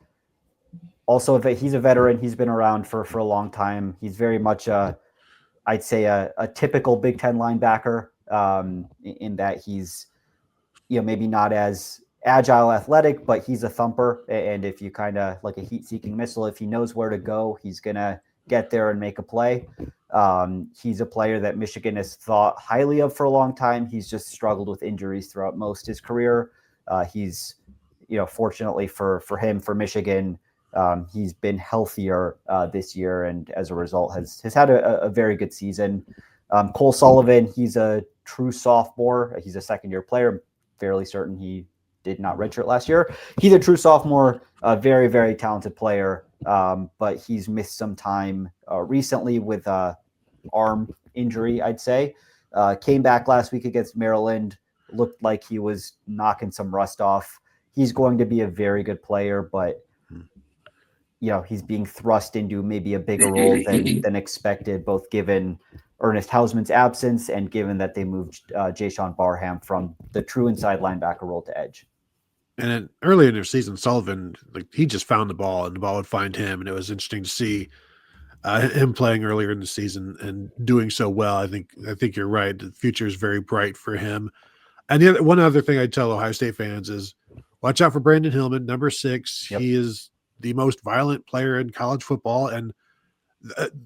also he's a veteran. He's been around for a long time. He's very much I'd say a typical Big Ten linebacker, in that he's, maybe not as agile, athletic, but he's a thumper. And if you kind of like a heat-seeking missile, if he knows where to go, he's gonna get there and make a play. He's a player that Michigan has thought highly of for a long time. He's just struggled with injuries throughout most of his career. He's, fortunately for him, for Michigan, he's been healthier this year, and as a result has had a very good season. Cole Sullivan, he's a true sophomore. He's a second-year player. I'm fairly certain he did not redshirt last year. He's a true sophomore, a very, very talented player, but he's missed some time recently with arm injury, I'd say. Came back last week against Maryland, looked like he was knocking some rust off. He's going to be a very good player, but he's being thrust into maybe a bigger role than expected, both given Ernest Hausman's absence and given that they moved Jayshon Barham from the true inside linebacker role to edge. And then earlier in their season, Sullivan, he just found the ball and the ball would find him. And it was interesting to see him playing earlier in the season and doing so well. I think you're right. The future is very bright for him. And one other thing I'd tell Ohio State fans is watch out for Brandon Hillman, number 6. Yep. He is the most violent player in college football, and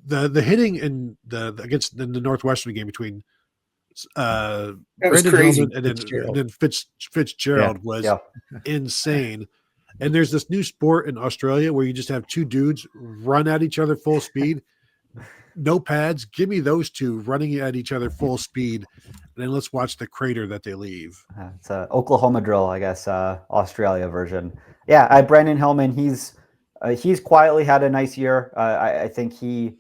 the hitting in against the Northwestern game between Brandon Hillman and then Fitzgerald was insane. And there's this new sport in Australia where you just have 2 dudes run at each other full speed, no pads. Give me those 2 running at each other full speed, and then let's watch the crater that they leave. It's a Oklahoma drill, I guess, Australia version. Yeah, Brandon Hillman, he's quietly had a nice year. I think he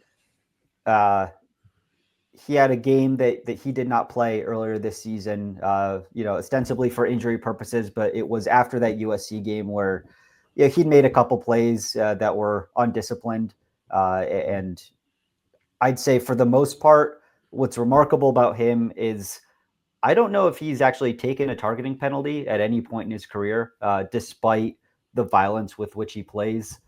had a game that he did not play earlier this season, ostensibly for injury purposes, but it was after that USC game where he'd made a couple plays that were undisciplined. And I'd say for the most part, what's remarkable about him is I don't know if he's actually taken a targeting penalty at any point in his career, despite the violence with which he plays.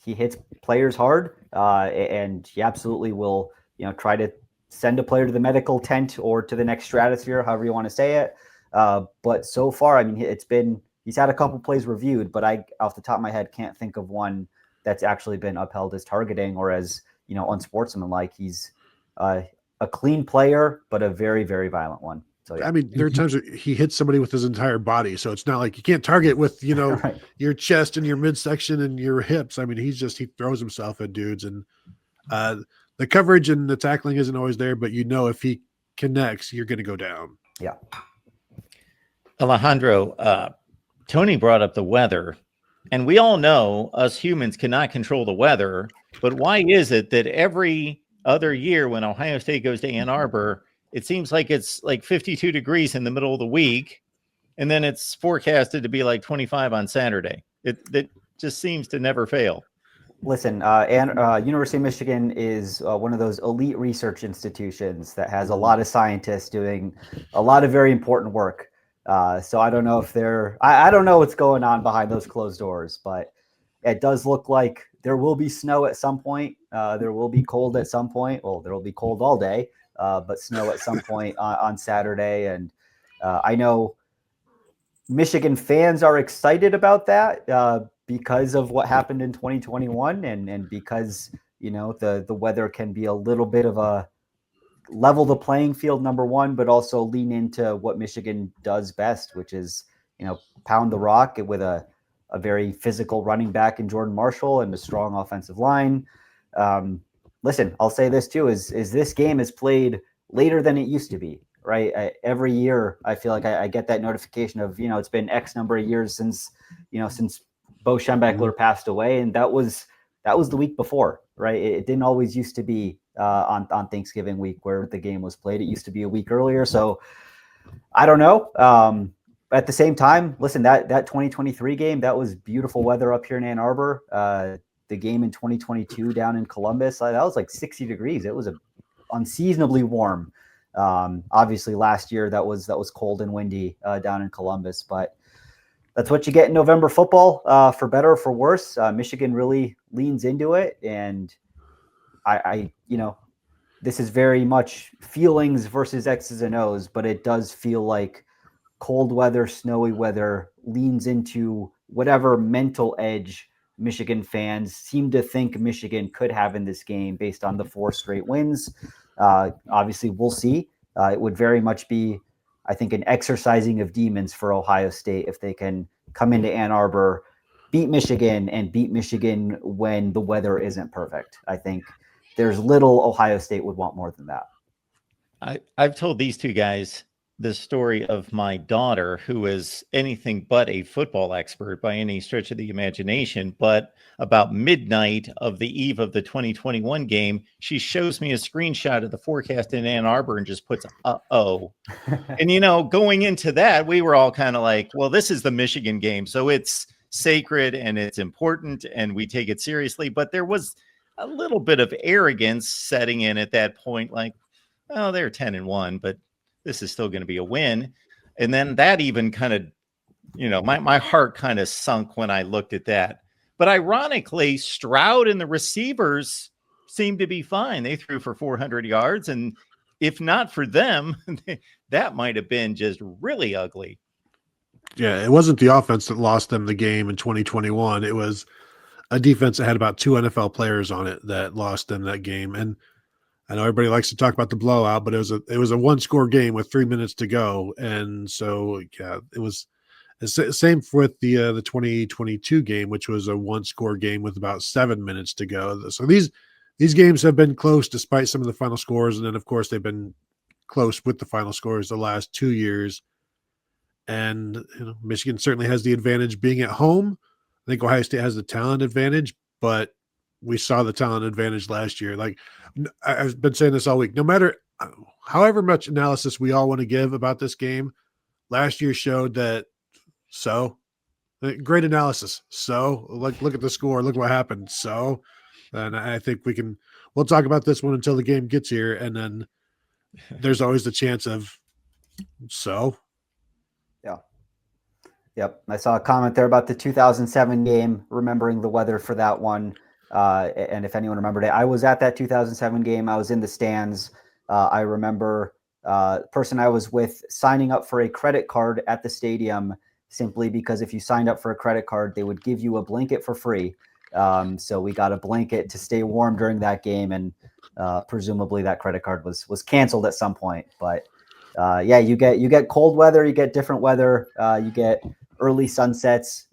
He hits players hard, and he absolutely will, try to send a player to the medical tent or to the next stratosphere, however you want to say it. But so far, I mean, he's had a couple plays reviewed, but I, off the top of my head, can't think of one that's actually been upheld as targeting or as, unsportsmanlike. He's a clean player, but a very, very violent one. So, yeah. I mean, there are times where he hits somebody with his entire body. So it's not like you can't target with, right. Your chest and your midsection and your hips. I mean, he throws himself at dudes, and the coverage and the tackling isn't always there, but if he connects, you're going to go down. Yeah. Alejandro, Tony brought up the weather, and we all know us humans cannot control the weather, but why is it that every other year when Ohio State goes to Ann Arbor, it seems like it's like 52 degrees in the middle of the week, and then it's forecasted to be like 25 on Saturday? It just seems to never fail. Listen, University of Michigan is one of those elite research institutions that has a lot of scientists doing a lot of very important work. So I don't know if I don't know what's going on behind those closed doors, but it does look like there will be snow at some point. There will be cold at some point. Well, there will be cold all day, but snow at some point on Saturday. And I know Michigan fans are excited about that because of what happened in 2021 and because, the weather can be a little bit of a level the playing field, number one, but also lean into what Michigan does best, which is, pound the rock with a very physical running back in Jordan Marshall and a strong offensive line. Listen, I'll say this too, is this game is played later than it used to be, right? Every year I feel like I get that notification of, it's been X number of years since Bo Schembechler passed away. And that was the week before, right? It didn't always used to be on Thanksgiving week where the game was played. It used to be a week earlier. So I don't know. At the same time, listen, that 2023 game, that was beautiful weather up here in Ann Arbor. The game in 2022 down in Columbus, that was like 60 degrees. It was unseasonably warm. Obviously last year that was cold and windy down in Columbus, but that's what you get in November football, for better or for worse. Michigan really leans into it. And I this is very much feelings versus X's and O's, but it does feel like cold weather, snowy weather leans into whatever mental edge Michigan fans seem to think Michigan could have in this game based on the 4 straight wins. Obviously, we'll see. It would very much be, I think, an exercising of demons for Ohio State if they can come into Ann Arbor, beat Michigan, and beat Michigan when the weather isn't perfect. I think there's little Ohio State would want more than that. I've told these two guys the story of my daughter, who is anything but a football expert by any stretch of the imagination. But about midnight of the eve of the 2021 game, she shows me a screenshot of the forecast in Ann Arbor and just puts, uh-oh. And, going into that, we were all kind of like, well, this is the Michigan game, so it's sacred and it's important and we take it seriously. But there was a little bit of arrogance setting in at that point, like, oh, they're 10-1, but this is still going to be a win. And then that even kind of, my heart kind of sunk when I looked at that. But ironically, Stroud and the receivers seemed to be fine. They threw for 400 yards. And if not for them, that might have been just really ugly. Yeah, it wasn't the offense that lost them the game in 2021. It was a defense that had about 2 NFL players on it that lost them that game. And I know everybody likes to talk about the blowout, but it was a 1-score game with 3 minutes to go. And so, yeah, it was the same with the 2022 game, which was a 1-score game with about 7 minutes to go. So these games have been close despite some of the final scores. And then, of course, they've been close with the final scores the last 2 years. And Michigan certainly has the advantage being at home. I think Ohio State has the talent advantage, but we saw the talent advantage last year. Like, I've been saying this all week, no matter however much analysis we all want to give about this game, last year showed that. So great analysis. So look at the score, look what happened. So, and I think we'll talk about this one until the game gets here. And then there's always the chance of, so. Yeah. Yep. I saw a comment there about the 2007 game, remembering the weather for that one. And if anyone remembered it, I was at that 2007 game. I was in the stands. I remember the person I was with signing up for a credit card at the stadium simply because if you signed up for a credit card, they would give you a blanket for free. So we got a blanket to stay warm during that game. And presumably that credit card was canceled at some point. But yeah, you get cold weather, you get different weather, you get early sunsets,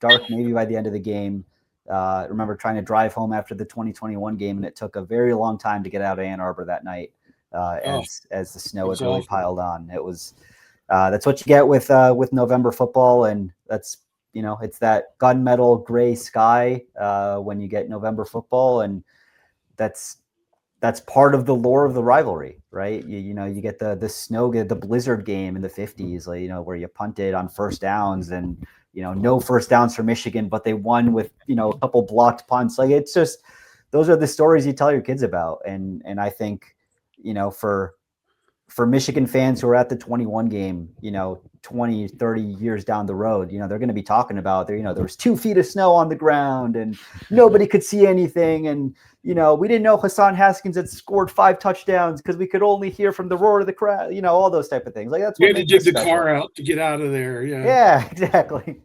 dark maybe by the end of the game. I remember trying to drive home after the 2021 game, and it took a very long time to get out of Ann Arbor that night as the snow had really piled on. It was that's what you get with November football, and that's it's that gunmetal gray sky when you get November football, and that's part of the lore of the rivalry, right? You get the snow, the blizzard game in the 50s, where you punted on first downs and no first downs for Michigan, but they won with, a couple blocked punts. Like, it's just, those are the stories you tell your kids about. And I think, for Michigan fans who are at the 21 game, 20, 30 years down the road, they're going to be talking about there was 2 feet of snow on the ground and nobody could see anything. And, we didn't know Hassan Haskins had scored 5 touchdowns because we could only hear from the roar of the crowd, all those type of things. Like, that's you what had to get the car out to get out of there. Yeah, exactly.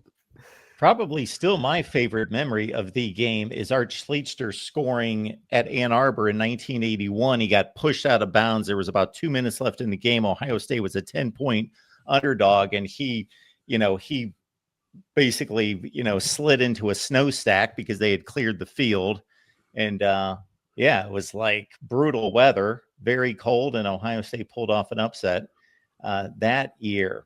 Probably still my favorite memory of the game is Art Schlechter scoring at Ann Arbor in 1981. He got pushed out of bounds. There was about 2 minutes left in the game. Ohio State was a 10-point underdog, and he basically, slid into a snow stack because they had cleared the field. And it was like brutal weather, very cold, and Ohio State pulled off an upset that year.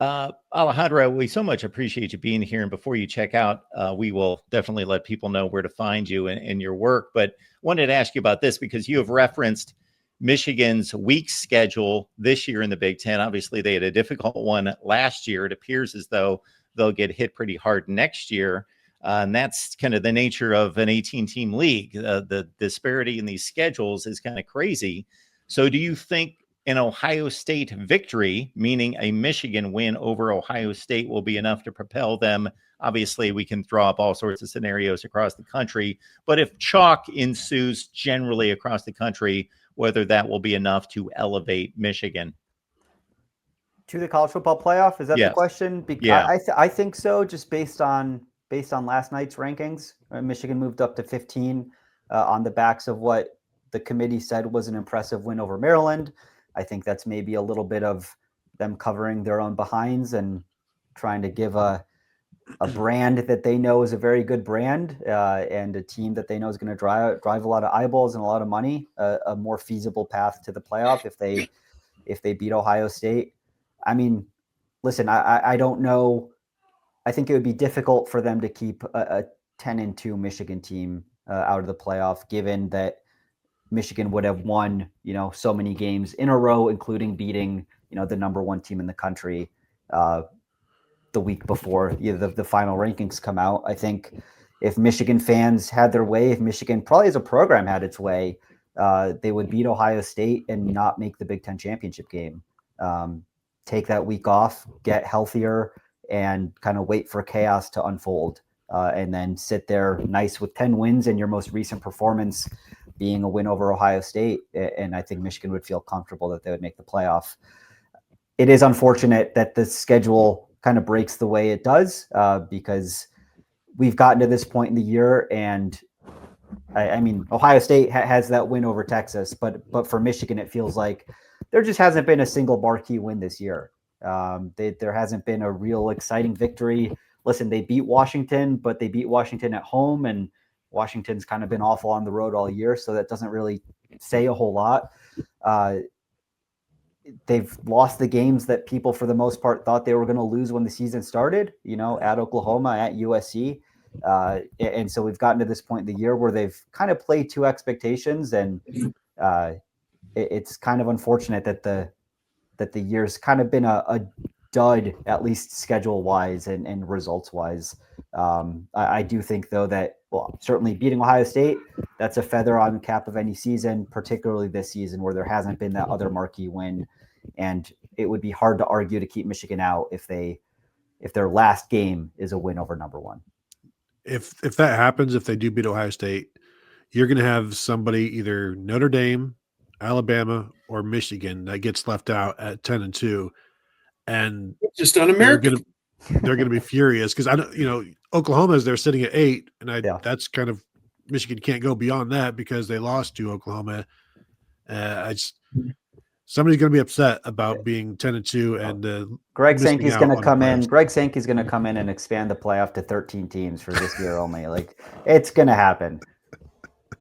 Alejandro, we so much appreciate you being here. And before you check out, we will definitely let people know where to find you and your work. But wanted to ask you about this because you have referenced Michigan's week schedule this year in the Big Ten. Obviously, they had a difficult one last year. It appears as though they'll get hit pretty hard next year. And that's kind of the nature of an 18-team league. The disparity in these schedules is kind of crazy. So do you think An Ohio State victory, meaning a Michigan win over Ohio State, will be enough to propel them. Obviously, we can throw up all sorts of scenarios across the country, but if chalk ensues generally across the country, whether that will be enough to elevate Michigan. To the college football playoff? Is that the question? Yeah. I think so, just based on last night's rankings. Michigan moved up to 15 on the backs of what the committee said was an impressive win over Maryland. I think that's maybe a little bit of them covering their own behinds and trying to give a brand that they know is a very good brand and a team that they know is going to drive a lot of eyeballs and a lot of money, a more feasible path to the playoff if they beat Ohio State. I mean, listen, I don't know. I think it would be difficult for them to keep a 10-2 Michigan team out of the playoff, given that Michigan would have won, so many games in a row, including beating, the number one team in the country the week before the final rankings come out. I think if Michigan fans had their way, if Michigan probably as a program had its way, they would beat Ohio State and not make the Big Ten championship game. Take that week off, get healthier, and kind of wait for chaos to unfold, and then sit there nice with 10 wins and your most recent performance being a win over Ohio State. And I think Michigan would feel comfortable that they would make the playoff. It is unfortunate that the schedule kind of breaks the way it does, because we've gotten to this point in the year, and I mean, Ohio State has that win over Texas, but for Michigan, it feels like there just hasn't been a single marquee win this year. There hasn't been a real exciting victory. Listen, they beat Washington, but they beat Washington at home, and Washington's kind of been awful on the road all year, so that doesn't really say a whole lot. They've lost the games that people, for the most part, thought they were going to lose when the season started, at Oklahoma, at USC. And so we've gotten to this point in the year where they've kind of played to expectations, and it's kind of unfortunate that the year's kind of been a dud, at least schedule-wise and results-wise. I do think, though, that, certainly beating Ohio State, that's a feather on the cap of any season, particularly this season where there hasn't been that other marquee win. And it would be hard to argue to keep Michigan out if their last game is a win over number one. If that happens, if they do beat Ohio State, you're going to have somebody, either Notre Dame, Alabama, or Michigan, that gets left out at 10-2, and just un-American. They're going to be furious because Oklahoma they're sitting at 8, and that's kind of, Michigan can't go beyond that because they lost to Oklahoma. Somebody's going to be upset about being 10-2, and Greg Sankey's going to come in. Greg Sankey's going to come in and expand the playoff to 13 teams for this year only. Like, it's going to happen.